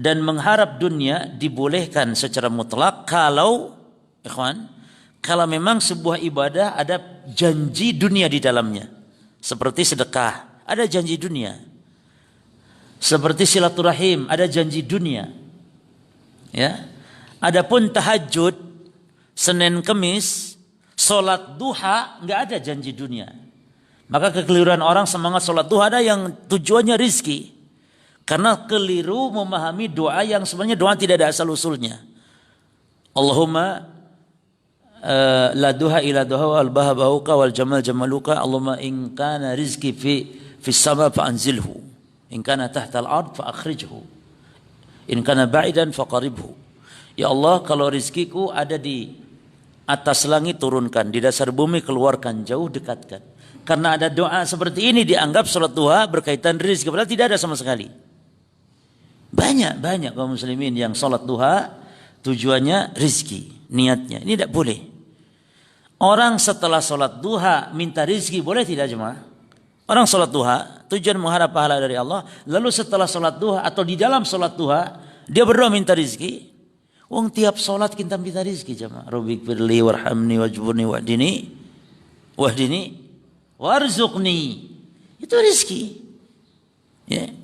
dan mengharap dunia dibolehkan secara mutlak kalau memang sebuah ibadah ada janji dunia di dalamnya. Seperti sedekah, ada janji dunia. Seperti silaturahim, ada janji dunia. Ya. Adapun tahajud, Senin Kemis, salat duha, enggak ada janji dunia. Maka kekeliruan orang semangat salat duha ada yang tujuannya rizki. Karena keliru memahami doa yang sebenarnya doa tidak ada asal usulnya. Allahumma la duha ila duha wal baha bahuka wal jamal jamaluka. Allahumma in kana rizki fi sama fa anzilhu. In kana tahta al-ard fa akhrijhu. In kana ba'idan fa qaribhu. Ya Allah, kalau rizkiku ada di atas langit turunkan, di dasar bumi keluarkan, jauh dekatkan. Karena ada doa seperti ini dianggap salat duha berkaitan rizki, padahal tidak ada sama sekali. Banyak kaum muslimin yang salat duha tujuannya rizki, niatnya. Ini tidak boleh. Orang setelah salat duha minta rizki boleh tidak jemaah? Orang salat duha tujuan mengharap pahala dari Allah, lalu setelah salat duha atau di dalam salat duha dia berdoa minta rizki. Wong tiap salat kita minta rizki jemaah. Rabbik firli warhamni wajburni wahdini warzuqni. Itu rizki. Ya.